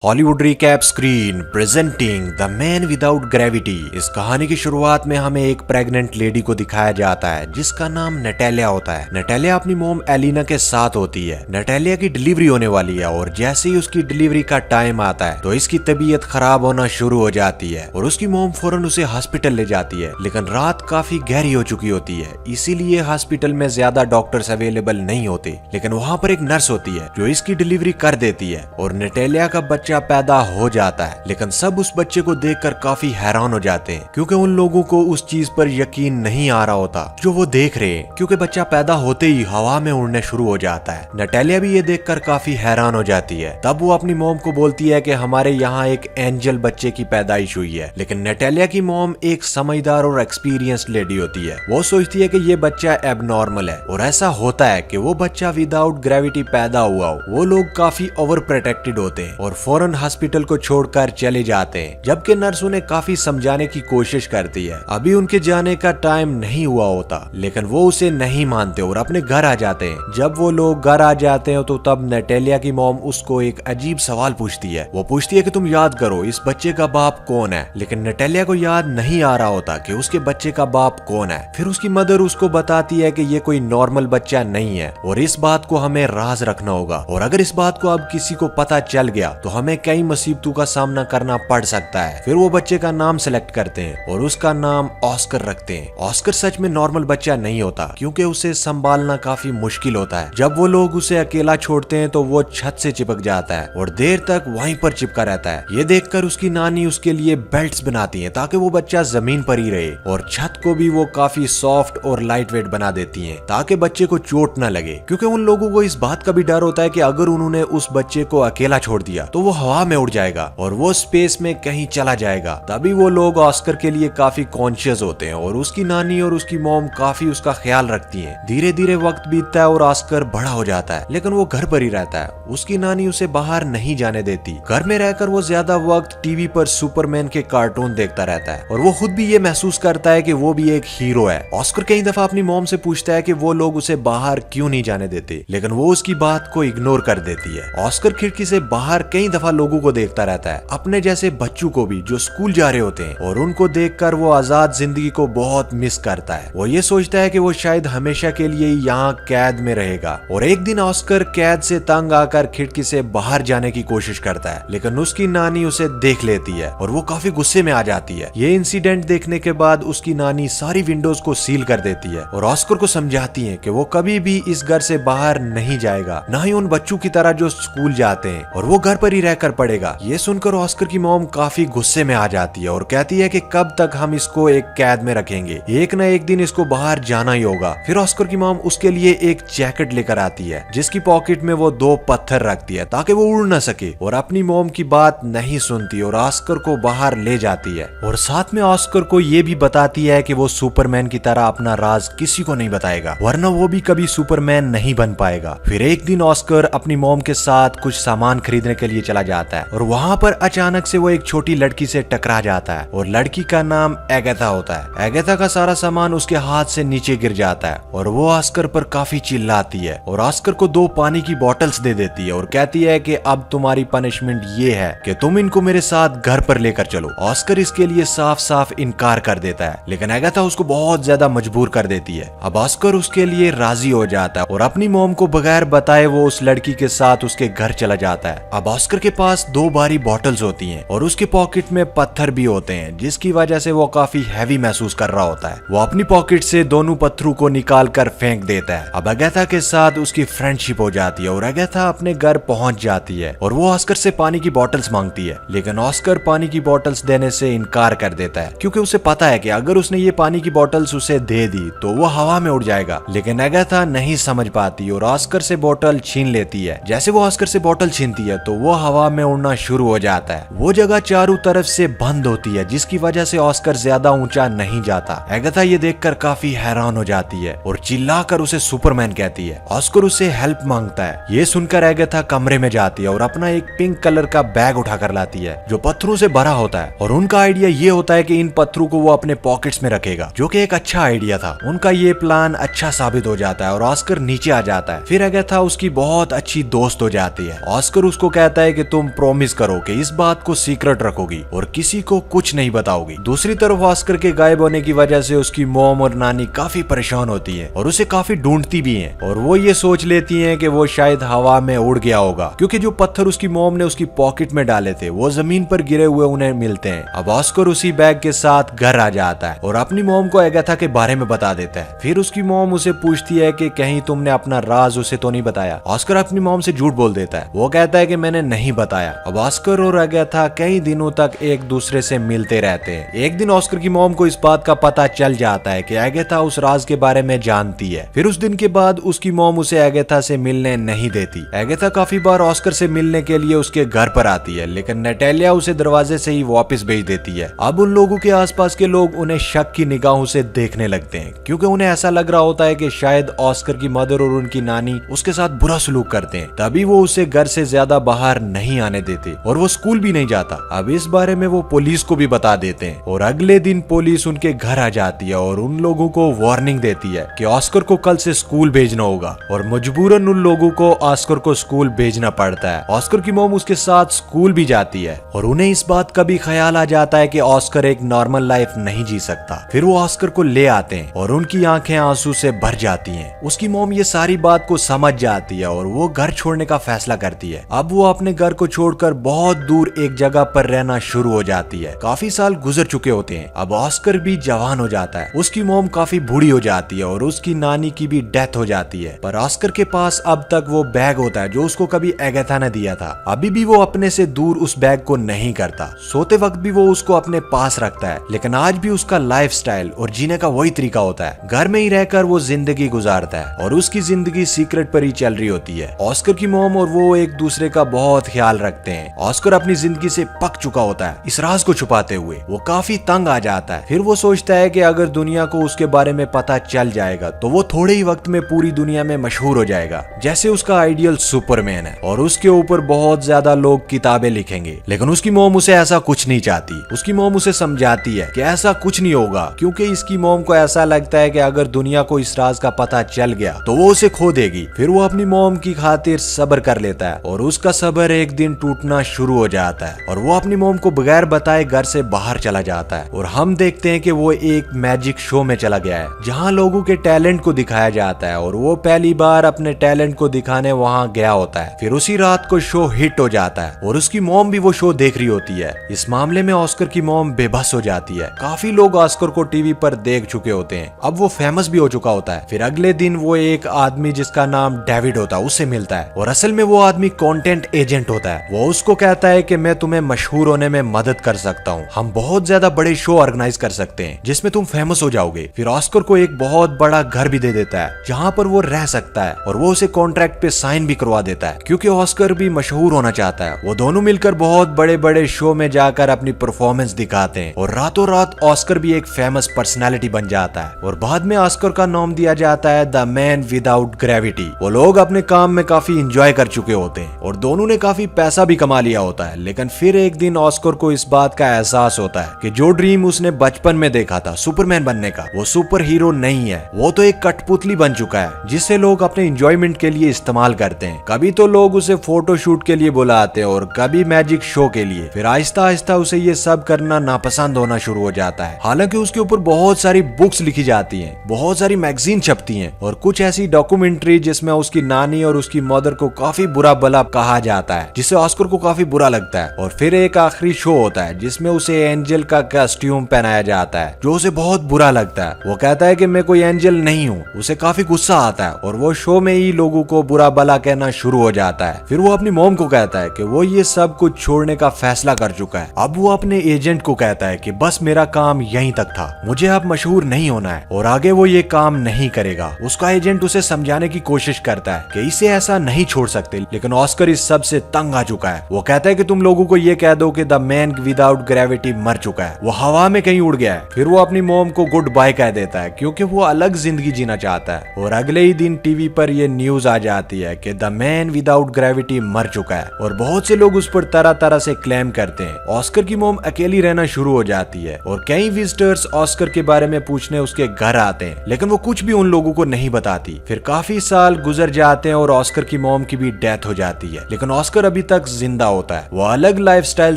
Hollywood recap screen presenting the man without gravity. इस कहानी की शुरुआत में हमें एक प्रेग्नेंट लेडी को दिखाया जाता है जिसका नाम नटालिया होता है। नटालिया अपनी मोम एलिना के साथ होती है। नटालिया की डिलीवरी होने वाली है और जैसे ही उसकी डिलीवरी का टाइम आता है तो इसकी तबीयत खराब होना शुरू हो जाती है और उसकी मोम फौरन उसे हॉस्पिटल ले जाती है। लेकिन रात काफी गहरी हो चुकी होती है, इसीलिए हॉस्पिटल में ज्यादा डॉक्टर्स अवेलेबल नहीं होते। लेकिन वहाँ पर एक नर्स होती है जो इसकी डिलीवरी कर देती है और नटालिया का बच्चा पैदा हो जाता है। लेकिन सब उस बच्चे को देखकर काफी हैरान हो जाते हैं क्योंकि उन लोगों को उस चीज पर यकीन नहीं आ रहा होता जो वो देख रहे हैं, क्योंकि बच्चा पैदा होते ही हवा में उड़ने शुरू हो जाता है। नटालिया भी ये देखकर काफी हैरान हो जाती है। तब वो अपनी मोम को बोलती है कि हमारे यहाँ एक एंजल बच्चे की पैदाइश हुई है। लेकिन नटालिया की मोम एक समझदार और एक्सपीरियंस्ड लेडी होती है। वो सोचती है कि ये बच्चा एबनॉर्मल है और ऐसा होता है कि वो बच्चा विदाउट ग्रेविटी पैदा हुआ हो। वो लोग काफी ओवर प्रोटेक्टेड होते हैं और फौरन हॉस्पिटल को छोड़कर चले जाते हैं, जबकि नर्स उन्हें काफी समझाने की कोशिश करती है। अभी उनके जाने का टाइम नहीं हुआ होता, लेकिन वो उसे नहीं मानते और अपने घर आ जाते हैं। जब वो लोग घर आ जाते हैं तो तब नटालिया की मॉम उसको एक अजीब सवाल पूछती है। वो पूछती है कि तुम याद करो इस बच्चे का बाप कौन है। लेकिन नटालिया को याद नहीं आ रहा होता कि उसके बच्चे का बाप कौन है। फिर उसकी मदर उसको बताती है कि ये कोई नॉर्मल बच्चा नहीं है और इस बात को हमें राज रखना होगा, और अगर इस बात को अब किसी को पता चल गया तो हमें कई मुसीबतों का सामना करना पड़ सकता है। फिर वो बच्चे का नाम सेलेक्ट करते हैं और उसका नाम ऑस्कर रखते हैं। ऑस्कर सच में नॉर्मल बच्चा नहीं होता क्योंकि उसे संभालना काफी मुश्किल होता है। जब वो लोग उसे अकेला छोड़ते हैं तो वो छत से चिपक जाता है और देर तक वहीं पर चिपका रहता है। ये देखकर उसकी नानी उसके लिए बेल्ट्स बनाती है ताकि वो बच्चा जमीन पर ही रहे, और छत को भी वो काफी सॉफ्ट और लाइट वेट बना देती है ताकि बच्चे को चोट न लगे, क्योंकि उन लोगों को इस बात का भी डर होता है कि अगर उन्होंने उस बच्चे को अकेला छोड़ दिया तो वो हवा में उड़ जाएगा और वो स्पेस में कहीं चला जाएगा। तभी वो लोग ऑस्कर के लिए काफी कॉन्शियस होते हैं और उसकी नानी और उसकी मॉम काफी उसका ख्याल रखती हैं। धीरे धीरे वक्त बीतता है और ऑस्कर बड़ा हो जाता है, लेकिन वो घर पर ही रहता है। उसकी नानी उसे बाहर नहीं जाने देती। घर में रहकर वो ज्यादा वक्त टीवी पर सुपरमैन के कार्टून देखता रहता है और वो खुद भी ये महसूस करता है कि वो भी एक हीरो है। ऑस्कर कई दफा अपनी मॉम से पूछता है कि वो लोग उसे बाहर क्यों नहीं जाने देते, लेकिन वो उसकी बात को इग्नोर कर देती है। ऑस्कर खिड़की से बाहर कई दफा लोगों को देखता रहता है, अपने जैसे बच्चों को भी जो स्कूल जा रहे होते हैं, और उनको देखकर वो आजाद जिंदगी को बहुत मिस करता है। वो ये सोचता है कि वो शायद हमेशा के लिए यहाँ कैद में रहेगा। और एक दिन ऑस्कर कैद से तंग आकर खिड़की से बाहर जाने की कोशिश करता है, लेकिन उसकी नानी उसे देख लेती है और वो काफी गुस्से में आ जाती है। ये इंसिडेंट देखने के बाद उसकी नानी सारी विंडोज को सील कर देती है और ऑस्कर को समझाती है कि वो कभी भी इस घर से बाहर नहीं जाएगा, न ही उन बच्चों की तरह जो स्कूल जाते हैं, और वो घर पर ही रहकर पड़ेगा। ये सुनकर ऑस्कर की मॉम काफी गुस्से में आ जाती है और कहती है कि कब तक हम इसको एक कैद में रखेंगे, एक न एक दिन इसको बाहर जाना ही होगा। फिर ऑस्कर की मॉम उसके लिए एक जैकेट लेकर आती है जिसकी पॉकेट में वो 2 पत्थर रखती है ताकि वो उड़ न सके, और अपनी मॉम की बात नहीं सुनती और ऑस्कर को बाहर ले जाती है। और साथ में ऑस्कर को ये भी बताती है कि वो सुपरमैन की तरह अपना राज किसी को नहीं बताएगा, वरना वो भी कभी सुपरमैन नहीं बन पाएगा। फिर एक दिन ऑस्कर अपनी मॉम के साथ कुछ सामान खरीदने के लिए चला जाता है और वहाँ पर अचानक से वो एक छोटी लड़की से टकरा जाता है और लड़की का नाम एगाथा होता है। एगाथा का सारा सामान उसके हाथ से नीचे गिर जाता है और वो ऑस्कर पर काफी चिल्लाती है और ऑस्कर को 2 पानी की बोतल्स दे देती है और कहती है कि अब तुम्हारी पनिशमेंट ये है कि तुम इनको मेरे साथ घर पर लेकर चलो। ऑस्कर इसके लिए साफ साफ इनकार कर देता है, लेकिन एगाथा उसको बहुत ज्यादा मजबूर कर देती है। अब ऑस्कर उसके लिए राजी हो जाता है और अपनी मॉम को बगैर बताए वो उस लड़की के साथ उसके घर चला जाता है। अब ऑस्कर के पास 2 भारी बॉटल्स होती हैं और उसके पॉकेट में पत्थर भी होते हैं, जिसकी वजह से वो काफी हैवी महसूस कर रहा होता है। वो अपनी पॉकेट से दोनों पत्थरों को निकाल कर फेंक देता है। अब अगाथा के साथ उसकी फ्रेंडशिप हो जाती है और अगाथा अपने घर पहुंच जाती है और वो ऑस्कर से पानी की बॉटल्स मांगती है, लेकिन ऑस्कर पानी की बॉटल्स देने से इनकार कर देता है क्योंकि उसे पता है कि अगर उसने ये पानी की बॉटल्स उसे दे दी तो वो हवा में उड़ जाएगा। लेकिन अगाथा नहीं समझ पाती और ऑस्कर से बॉटल छीन लेती है। जैसे वो ऑस्कर से बॉटल छीनती है तो वो हवा में उड़ना शुरू हो जाता है। वो जगह चारों तरफ से बंद होती है, जिसकी वजह से ऑस्कर ज्यादा ऊंचा नहीं जाता। एगाथा ये देखकर काफी हैरान हो जाती है और चिल्लाकर उसे सुपरमैन कहती है। ऑस्कर उससे हेल्प मांगता है। ये सुनकर एगाथा कमरे में जाती है और अपना एक पिंक कलर का बैग उठाकर लाती है जो पत्थरों से भरा होता है, और उनका आइडिया ये होता है कि इन पत्थरों को वो अपने पॉकेट्स में रखेगा, जो कि एक अच्छा आइडिया था। उनका ये प्लान अच्छा साबित हो जाता है और ऑस्कर नीचे आ जाता है। फिर एगाथा उसकी बहुत अच्छी दोस्त हो जाती है। ऑस्कर उसको कहता है कि तुम प्रॉमिस करो कि इस बात को सीक्रेट रखोगी और किसी को कुछ नहीं बताओगी। दूसरी तरफ ऑस्कर के गायब होने की वजह से उसकी मॉम और नानी काफी परेशान होती है और उसे काफी ढूंढती भी है और वो ये सोच लेती है कि वो शायद हवा में उड़ गया होगा, क्योंकि जो पत्थर उसकी मॉम ने उसकी पॉकेट में डाले थे वो जमीन पर गिरे हुए उन्हें मिलते हैं। अब ऑस्कर उसी बैग के साथ घर आ जाता है और अपनी मॉम को एगाथा के बारे में बता देता है। फिर उसकी मॉम उसे पूछती है कि कहीं तुमने अपना राज उसे तो नहीं बताया। ऑस्कर अपनी मॉम से झूठ बोल देता है। वो कहता है कि मैंने नहीं बताया। अब ऑस्कर और एगाथा कई दिनों तक एक दूसरे से मिलते रहते हैं। एक दिन ऑस्कर की मॉम को इस बात का पता चल जाता है कि एगाथा उस राज के बारे में जानती है। फिर उस दिन के बाद उसकी मॉम उसे एगाथा से मिलने नहीं देती। एगाथा काफी बार ऑस्कर से मिलने के लिए उसके घर पर आती है, लेकिन नटालिया उसे दरवाजे से ही वापस भेज देती है। अब उन लोगों के आसपास के लोग उन्हें शक की निगाहों से देखने लगते हैं, क्योंकि उन्हें ऐसा लग रहा होता है कि शायद ऑस्कर की मदर और उनकी नानी उसके साथ बुरा सलूक करते हैं। तभी वो उसे घर से ज्यादा बाहर नहीं आने देते और वो स्कूल भी नहीं जाता। अब इस बारे में वो पुलिस को भी बता देते हैं और अगले दिन पुलिस उनके घर आ जाती है और उन लोगों को वार्निंग देती है कि ऑस्कर को कल से स्कूल भेजना होगा और मजबूरन उन लोगों को ऑस्कर को स्कूल भेजना पड़ता है। ऑस्कर की मॉम उसके साथ स्कूल भी जाती है और उन्हें इस बात का भी ख्याल आ जाता है कि ऑस्कर एक नॉर्मल लाइफ नहीं जी सकता। फिर वो ऑस्कर को ले आते हैं और उनकी आंखें आंसू से भर जाती हैं। उसकी मॉम ये सारी बात को समझ जाती है और वो घर छोड़ने का फैसला करती है। अब वो अपने घर को छोड़कर बहुत दूर एक जगह पर रहना शुरू हो जाती है। काफी साल गुजर चुके होते हैं। अब ऑस्कर भी जवान हो जाता है। उसकी मॉम काफी बूढ़ी हो जाती है और उसकी नानी की भी डेथ हो जाती है। पर ऑस्कर के पास अब तक वो बैग होता है जो उसको कभी एगाथा ने दिया था। अभी भी वो अपने से दूर उस बैग को नहीं करता। सोते वक्त भी वो उसको अपने पास रखता है, लेकिन आज भी उसका लाइफस्टाइल और जीने का वही तरीका होता है। घर में ही रहकर वो जिंदगी गुजारता है और उसकी जिंदगी सीक्रेट पर ही चल रही होती है। ऑस्कर की मॉम और वो एक दूसरे का बहुत ख्याल रखते हैं। ऑस्कर अपनी जिंदगी से पक चुका होता है इस राज को छुपाते हुए। वो काफी तंग आ जाता है। फिर वो सोचता है कि अगर दुनिया को उसके बारे में पता चल जाएगा तो वो थोड़े ही वक्त में पूरी दुनिया में मशहूर हो जाएगा, जैसे उसका आइडियल सुपरमैन है, और उसके ऊपर बहुत ज्यादा लोग किताबें लिखेंगे। लेकिन उसकी मॉम उसे ऐसा कुछ नहीं चाहती। उसकी मॉम उसे समझाती है कि ऐसा कुछ नहीं होगा, क्योंकि इसकी मॉम को ऐसा लगता है कि अगर दुनिया को इस राज का पता चल गया तो वो उसे खो देगी। फिर वो अपनी मॉम की खातिर सब्र कर लेता है और उसका सब्र एक दिन टूटना शुरू हो जाता है और वो अपनी मॉम को बगैर बताए घर से बाहर चला जाता है। और हम देखते हैं कि वो एक मैजिक शो में चला गया है जहाँ लोगों के टैलेंट को दिखाया जाता है और वो पहली बार अपने टैलेंट को दिखाने वहाँ गया होता है। फिर उसी रात को शो हिट हो जाता है और उसकी मॉम भी वो शो देख रही होती है। इस मामले में ऑस्कर की मॉम बेबस हो जाती है। काफी लोग ऑस्कर को टीवी पर देख चुके होते हैं। अब वो फेमस भी हो चुका होता है। फिर अगले दिन वो एक आदमी जिसका नाम डेविड होता है उससे मिलता है और असल में वो आदमी कंटेंट एजेंट होता है। वो उसको कहता है कि मैं तुम्हें मशहूर होने में मदद कर सकता हूँ। हम बहुत ज्यादा बड़े शो ऑर्गेनाइज कर सकते हैं जिसमें तुम फेमस हो जाओगे। फिर ऑस्कर को एक बहुत बड़ा घर भी दे देता है जहाँ पर वो रह सकता है और वो उसे कॉन्ट्रैक्ट पे साइन भी करवा देता है, क्योंकि ऑस्कर भी मशहूर होना चाहता है। वो दोनों मिलकर बहुत बड़े बड़े शो में जाकर अपनी परफॉर्मेंस दिखाते हैं और रातों रात ऑस्कर भी एक फेमस पर्सनालिटी बन जाता है और बाद में ऑस्कर का नाम दिया जाता है द मैन विदाउट ग्रेविटी। वो लोग अपने काम में काफी एंजॉय कर चुके होते हैं और दोनों ने काफी पैसा भी कमा लिया होता है। लेकिन फिर एक दिन ऑस्कर को इस बात का एहसास होता है कि जो ड्रीम उसने बचपन में देखा था सुपरमैन बनने का, वो सुपर हीरो नहीं है, वो तो एक कठपुतली बन चुका है जिसे लोग अपने एंजॉयमेंट के लिए इस्तेमाल करते हैं। कभी तो लोग उसे फोटो शूट के लिए बुलाते हैं और कभी मैजिक शो के लिए। फिर आहिस्ता आहिस्ता उसे ये सब करना नापसंद होना शुरू हो जाता है। हालांकि उसके ऊपर बहुत सारी बुक्स लिखी जाती हैं, बहुत सारी मैगजीन छपती हैं और कुछ ऐसी डॉक्यूमेंट्री जिसमें उसकी नानी और उसकी मदर को काफी बुरा भला कहा जाता है, जिससे ऑस्कर को काफी बुरा लगता है। और फिर एक आखिरी शो होता है जिसमें उसे एंजल का कॉस्ट्यूम पहनाया जाता है, जो उसे बहुत बुरा लगता है। वो कहता है कि मैं कोई एंजल नहीं हूँ। उसे काफी गुस्सा आता है और वो शो में ही लोगों को बुरा भला कहना शुरू हो जाता है। फिर वो अपनी मॉम को कहता है कि वो ये सब कुछ छोड़ने का फैसला कर चुका है। अब वो अपने एजेंट को कहता है कि बस मेरा काम यहीं तक था, मुझे अब मशहूर नहीं होना है और आगे वो ये काम नहीं करेगा। उसका एजेंट उसे समझाने की कोशिश करता है कि इसे ऐसा नहीं छोड़ सकते, लेकिन ऑस्कर इस सब से तंग आ चुका है। वो कहता है कि तुम लोगों को ये कह दो कि द मैन विदाउट ग्रेविटी मर चुका है, वो हवा में कहीं उड़ गया है। फिर वो अपनी मॉम को गुड बाय कह देता है क्योंकि वो अलग जिंदगी जीना चाहता है। और अगले ही दिन टीवी पर ये न्यूज आ जाती है कि द मैन विदाउट ग्रेविटी मर चुका है और बहुत से लोग उस पर तरह तरह से क्लेम करते हैं। ऑस्कर की मॉम अकेली रहना शुरू हो जाती है और कई विजिटर्स ऑस्कर के बारे में पूछने उसके घर आते हैं, लेकिन वो कुछ भी उन लोगों को नहीं बताती। फिर काफी साल गुजर जाते हैं और ऑस्कर की मॉम की भी डेथ हो जाती है, लेकिन ऑस्कर अभी अभी तक जिंदा होता है। वो अलग लाइफस्टाइल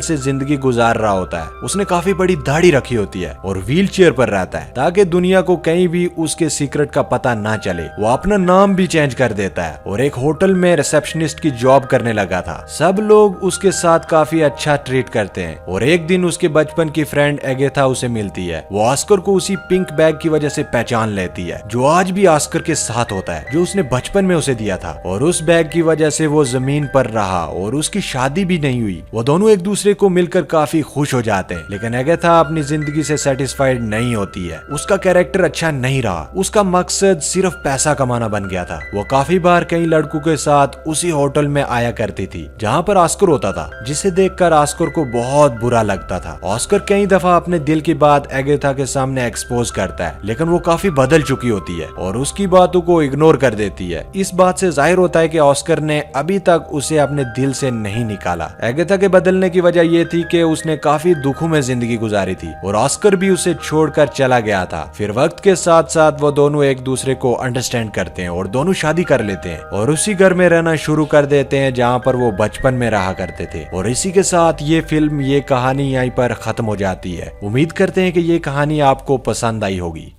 से जिंदगी गुजार रहा होता है। उसने काफी बड़ी दाढ़ी रखी होती है और व्हील चेयर पर रहता है ताकि दुनिया को कहीं भी उसके सीक्रेट का पता ना चले। वो अपना नाम भी चेंज कर देता है और एक होटल में रिसेप्शनिस्ट की जॉब करने लगा था। सब लोग उसके साथ काफी अच्छा ट्रीट करते हैं और एक दिन उसके बचपन की फ्रेंड एगेथा उसे मिलती है। वो ऑस्कर को उसी पिंक बैग की वजह से पहचान लेती है जो आज भी ऑस्कर के साथ होता है, जो उसने बचपन में उसे दिया था। और उस बैग की वजह से वो जमीन पर रहा और उसकी शादी भी नहीं हुई। वो दोनों एक दूसरे को मिलकर काफी खुश हो जाते हैं, लेकिन एगेथा अपनी जिंदगी से सेटिस्फाइड नहीं होती है। उसका कैरेक्टर अच्छा नहीं रहा। उसका मकसद सिर्फ पैसा कमाना बन गया था। वो काफी बार कई लड़कों के साथ उसी होटल में आया करती थी जहाँ पर ऑस्कर होता था, जिसे देखकर ऑस्कर को बहुत बुरा लगता था। ऑस्कर कई दफा अपने दिल की बात एगेथा के सामने एक्सपोज करता है, लेकिन वो काफी बदल चुकी होती है और उसकी बातों को इग्नोर कर देती है। इस बात से जाहिर होता है कि ऑस्कर ने अभी तक उसे अपने दिल से नहीं निकाला। एगेथा के बदलने की वजह ये थी कि उसने काफी दुखों में जिंदगी गुजारी थी और ऑस्कर भी उसे छोड़कर चला गया था। फिर वक्त के साथ साथ वो दोनों एक दूसरे को अंडरस्टैंड करते हैं और दोनों शादी कर लेते हैं और उसी घर में रहना शुरू कर देते हैं जहाँ पर वो बचपन में रहा करते थे। और इसी के साथ ये फिल्म, ये कहानी यहीं पर खत्म हो जाती है। उम्मीद करते हैं कि ये कहानी आपको पसंद आई होगी।